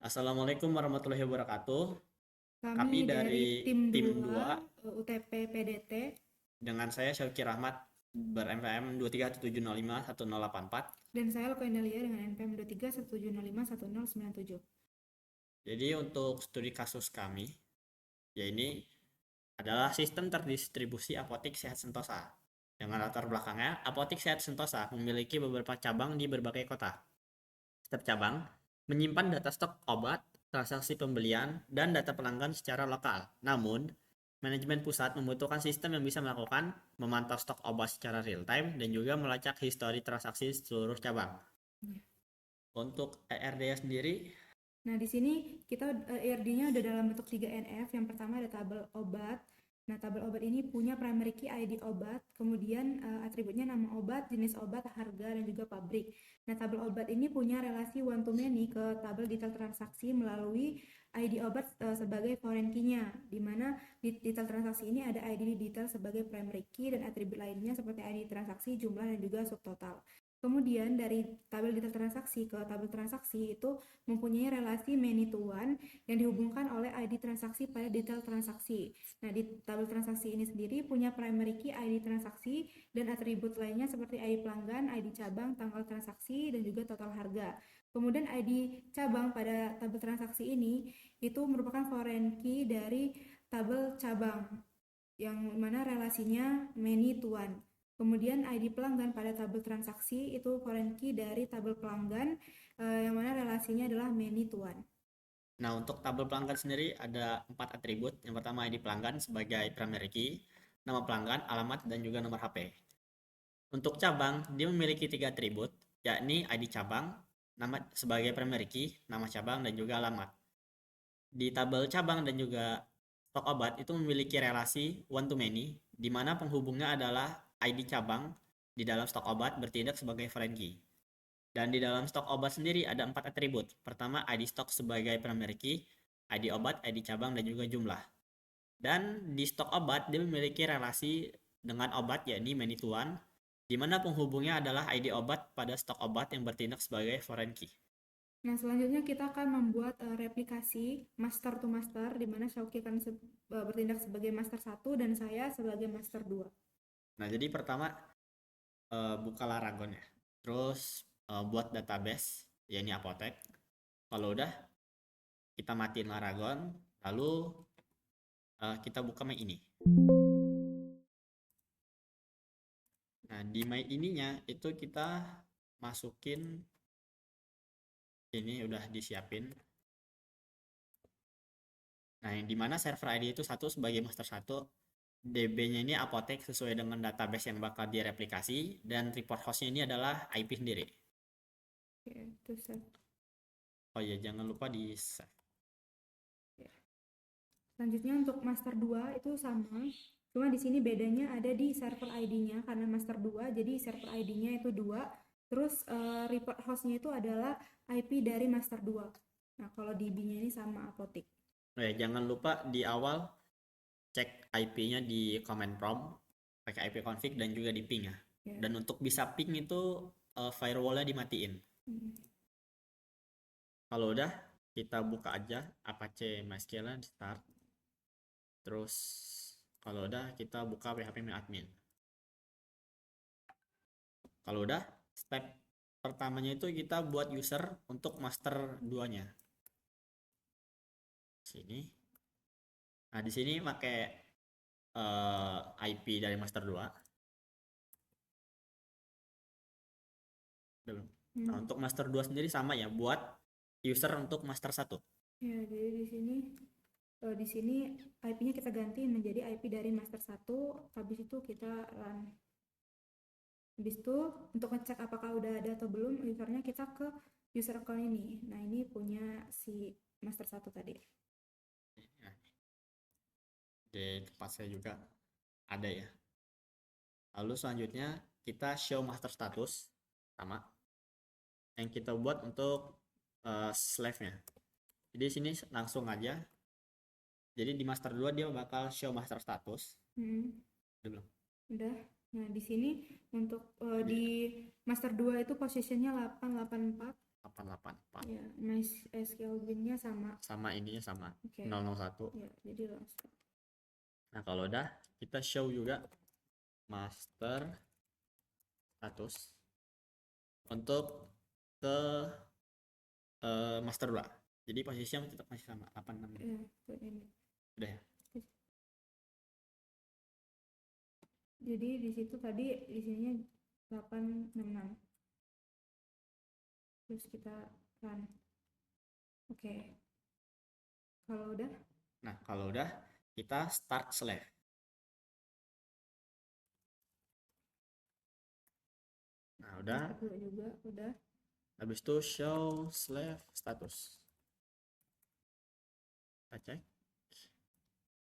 Assalamualaikum warahmatullahi wabarakatuh. Kami Kami dari dari tim tim 2 2 UTP PDT. dengan saya Syauki Rahmat ber-MPM 2317051084. Dan saya Lokoindalia dengan NPM 2317051097. Jadi untuk studi kasus kami, ya ini adalah sistem terdistribusi apotik Sehat Sentosa. Dengan latar belakangnya, apotik Sehat Sentosa memiliki beberapa cabang di berbagai kota. Setiap cabang menyimpan data stok obat, transaksi pembelian, dan data pelanggan secara lokal. Namun, manajemen pusat membutuhkan sistem yang bisa melakukan memantau stok obat secara real time dan juga melacak histori transaksi seluruh cabang. Untuk ERD sendiri, Nah, di sini kita ERD-nya udah dalam bentuk 3NF. Yang pertama ada tabel obat. Nah, tabel obat ini punya primary key ID obat, kemudian atributnya nama obat, jenis obat, harga, dan juga pabrik. Nah, tabel obat ini punya relasi one to many ke tabel detail transaksi melalui ID obat sebagai foreign key-nya, di mana di detail transaksi ini ada ID detail sebagai primary key dan atribut lainnya seperti ID transaksi, jumlah, dan juga subtotal. Kemudian dari tabel detail transaksi ke tabel transaksi itu mempunyai relasi many to one yang dihubungkan oleh ID transaksi pada detail transaksi. Nah, di tabel transaksi ini sendiri punya primary key ID transaksi dan atribut lainnya seperti ID pelanggan, ID cabang, tanggal transaksi, dan juga total harga. Kemudian ID cabang pada tabel transaksi ini itu merupakan foreign key dari tabel cabang yang mana relasinya many to one. Kemudian ID pelanggan pada tabel transaksi itu foreign key dari tabel pelanggan yang mana relasinya adalah many to one. nah untuk tabel pelanggan sendiri ada 4 atribut. Yang pertama ID pelanggan sebagai primary key, nama pelanggan, alamat, dan juga nomor HP. Untuk cabang, dia memiliki 3 atribut, yakni ID cabang, nama sebagai primary key, nama cabang, dan juga alamat. Di tabel cabang dan juga stok obat itu memiliki relasi one to many, di mana penghubungnya adalah ID cabang di dalam stok obat bertindak sebagai foreign key. Dan di dalam stok obat sendiri ada 4 atribut. Pertama, ID stok sebagai primary key, ID obat, ID cabang, dan juga jumlah. Dan di stok obat dia memiliki relasi dengan obat yakni many to one, di mana penghubungnya adalah ID obat pada stok obat yang bertindak sebagai foreign key. Nah, selanjutnya kita akan membuat replikasi master to master, di mana Shauki akan bertindak sebagai master 1 dan saya sebagai master 2. Nah, jadi pertama buka Laragon ya. Terus buat database, ya ini apotek. Kalau udah kita matiin Laragon, lalu kita buka My ini. Nah, di My ininya itu kita masukin ini udah disiapin. Nah, yang dimana server ID itu satu sebagai master 1, DB-nya ini apotek sesuai dengan database yang bakal direplikasi, dan report host-nya ini adalah IP sendiri. Oke, itu set. Oh iya, jangan lupa di save. Selanjutnya untuk master 2 itu sama. Cuma di sini bedanya ada di server ID-nya karena master 2 jadi server ID-nya itu 2. Terus report host-nya itu adalah IP dari master 2. Nah, kalau DB-nya ini sama apotik. Jangan lupa di awal cek IP-nya di command prompt pakai IP config dan juga di ping ya. Ya. Dan untuk bisa ping itu firewall-nya dimatiin. Kalau udah kita buka aja Apache MySQL start. Terus kalau udah kita buka PHP admin. Kalau udah step pertamanya itu kita buat user untuk master 2-nya. Sini. Nah, di sini pakai IP dari master 2. Nah, untuk master 2 sendiri sama ya, buat user untuk master 1. Ya, jadi di sini IP-nya kita ganti menjadi IP dari master 1. Habis itu kita run. Habis itu untuk ngecek apakah udah ada atau belum usernya, kita ke user account ini. Nah, ini punya si master 1 tadi. Nah, di tempat saya juga ada ya. Lalu selanjutnya kita show master status sama yang kita buat untuk slave-nya. Jadi sini langsung aja. Jadi di master 2 dia bakal show master status. Udah belum? Udah. Nah, di sini untuk di master 2 itu posisinya 884. 884. Ya, MySQL bin-nya sama. Sama ininya sama, Oke. 001. Ya, jadi langsung. Nah, kalau udah kita show juga master status untuk ke master 2. Jadi posisinya tetap masih sama 86. Ya, buat ini. Udah ya. Jadi di situ tadi di sininya 866. Terus kita run. Oke. Kalau udah, Nah, kalau udah kita start slave. Nah, udah. start dulu juga, udah. Habis itu show slave status. Kita cek.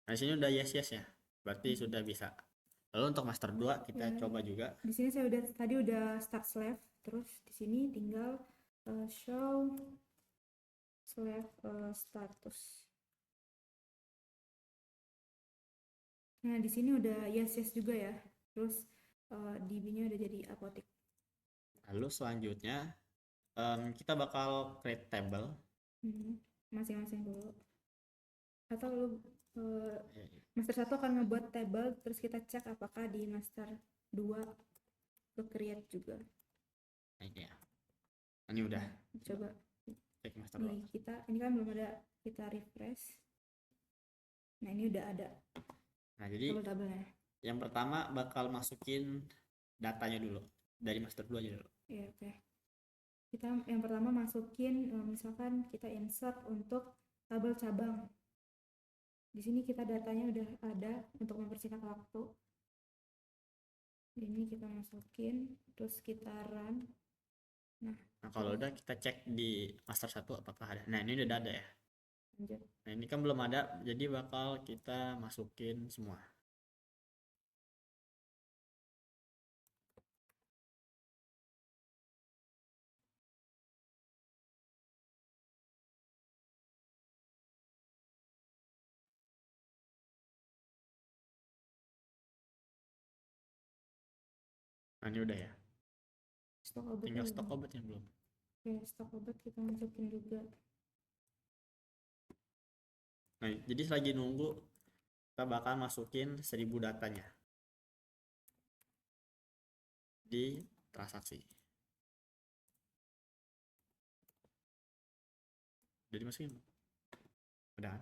Nah, di sini udah yes ya. Berarti sudah bisa. Lalu untuk master 2 kita Ya. coba juga. Di sini saya tadi udah start slave, terus di sini tinggal show slave status. Nah, di sini udah yes juga ya. Terus DB-nya udah jadi apotek. Lalu selanjutnya kita bakal create table. Masing-masing dulu. Atau lu master 1 akan ngebuat table, terus kita cek apakah di master 2 ke create juga. Nah, ini ya. Ini udah. Coba Cek master nih, ini kan belum ada, kita refresh. Nah, ini udah ada. Nah, jadi tabelnya. Yang pertama bakal masukin datanya dulu dari master 2 aja dulu. Iya, oke. Kita yang pertama masukin, misalkan kita insert untuk tabel cabang. Di sini kita datanya udah ada untuk mempersingkat waktu. Ini kita masukin, terus kita run. Nah, kalau udah kita cek di master 1 apakah ada. Nah, ini udah ada ya. Lanjut. Nah, ini kan belum ada, jadi bakal kita masukin semua. Nah, ini udah ya. Tinggal stok obat yang belum. Oke, stok obat kita masukin juga. Nah, jadi selagi nunggu kita bakal masukin 1000 datanya di transaksi. Udah dimasukin? Udah.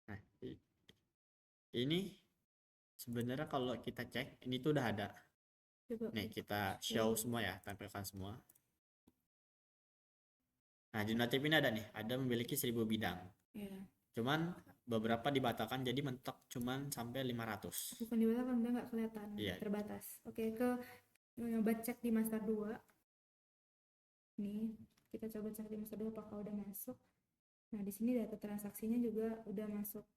Nah, ini sebenarnya kalau kita cek ini tuh udah ada. Coba. Nih, kita show semua ya, tampilkan semua. Nah, di notif ini ada nih, ada memiliki 1000 bidang. Ya. Cuman beberapa dibatalkan jadi mentok cuman sampai 500. Bukan dibatalkan, udah nggak kelihatan, terbatas. Oke, coba cek di master 2. Nih, kita coba cek di master 2 apakah udah masuk. Nah, di sini data transaksinya juga udah masuk.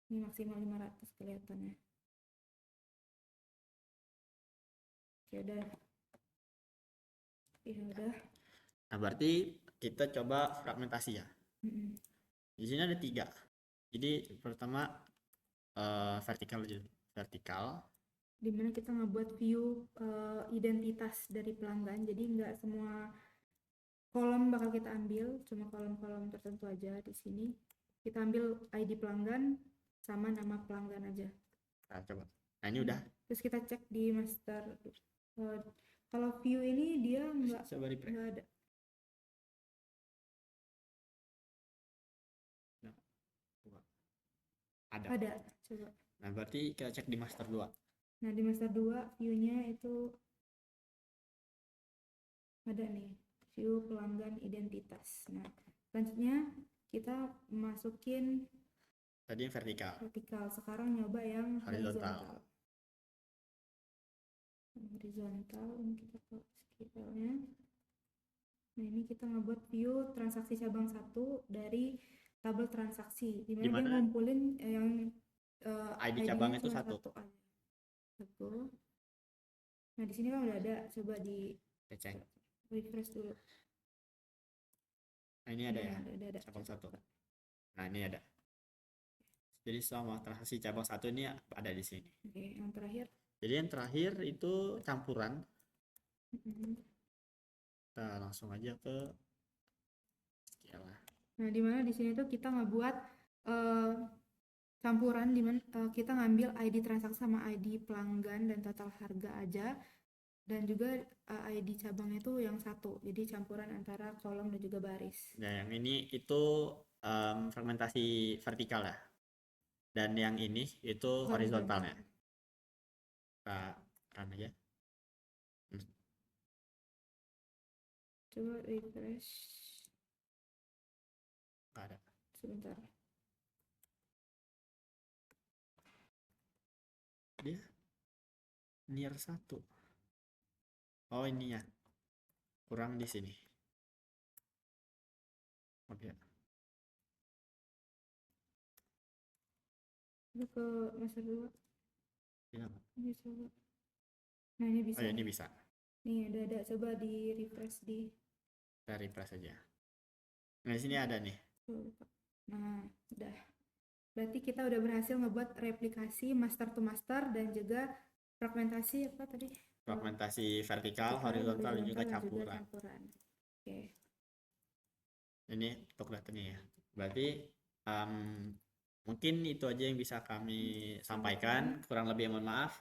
Ini maksimal 500 kelihatannya. Oke, udah. Ya udah. Nah, berarti kita coba fragmentasi ya. Di sini ada 3. Jadi pertama vertikal. Dimana kita ngebuat view identitas dari pelanggan. Jadi nggak semua kolom bakal kita ambil, cuma kolom-kolom tertentu aja. Di sini kita ambil ID pelanggan sama nama pelanggan aja. Nah, coba. Nah, ini udah. Terus kita cek di master. Kalau view ini dia nggak ada. Ada. Coba. Nah, berarti kita cek di master 2. Nah, di master 2 view-nya itu ada nih, view pelanggan identitas. Nah, selanjutnya kita masukin tadi yang vertikal. Sekarang nyoba yang horizontal. Ini kita ke SQL-nya. Nah, ini kita ngebuat view transaksi cabang 1 dari tabel transaksi, dimana dia ngumpulin yang ID cabang itu satu. Nah, di sini kan udah ada, coba di cek. Refresh dulu. Nah, ini ada ya. Ada. Cabang 1. Nah, ini ada. Jadi semua transaksi cabang 1 ini ada di sini. Oke, yang terakhir. Jadi yang terakhir itu campuran. Mm-mm. Kita langsung aja ke Yalah. Nah, di mana di sini tuh kita ngebuat eh, campuran di mana kita ngambil ID transaksi sama ID pelanggan dan total harga aja, dan juga ID cabangnya tuh yang satu. Jadi campuran antara kolom dan juga baris. Nah, yang ini itu fragmentasi vertikal ya. Dan yang ini itu horizontalnya. Horizontal. Kita run aja. Hmm, Coba refresh nggak ada. sebentar. Dia near 1. Oh, ini ya. Kurang di sini. Oke. Coba ke master 2. Ya. Ini coba. Nah, ini Oh bisa ya, ini nih. bisa. Nih, ada. Coba di refresh di. Kita refresh aja. Nah, di sini ada nih. Nah, udah. Berarti kita udah berhasil ngebuat replikasi master to master dan juga fragmentasi apa tadi? Fragmentasi vertikal, horizontal, dan juga campuran. Oke. Ini untuk datanya ya. Berarti em, mungkin itu aja yang bisa kami sampaikan. Kurang lebih mohon maaf.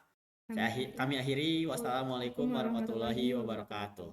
Kami akhiri. Wassalamualaikum warahmatullahi wabarakatuh.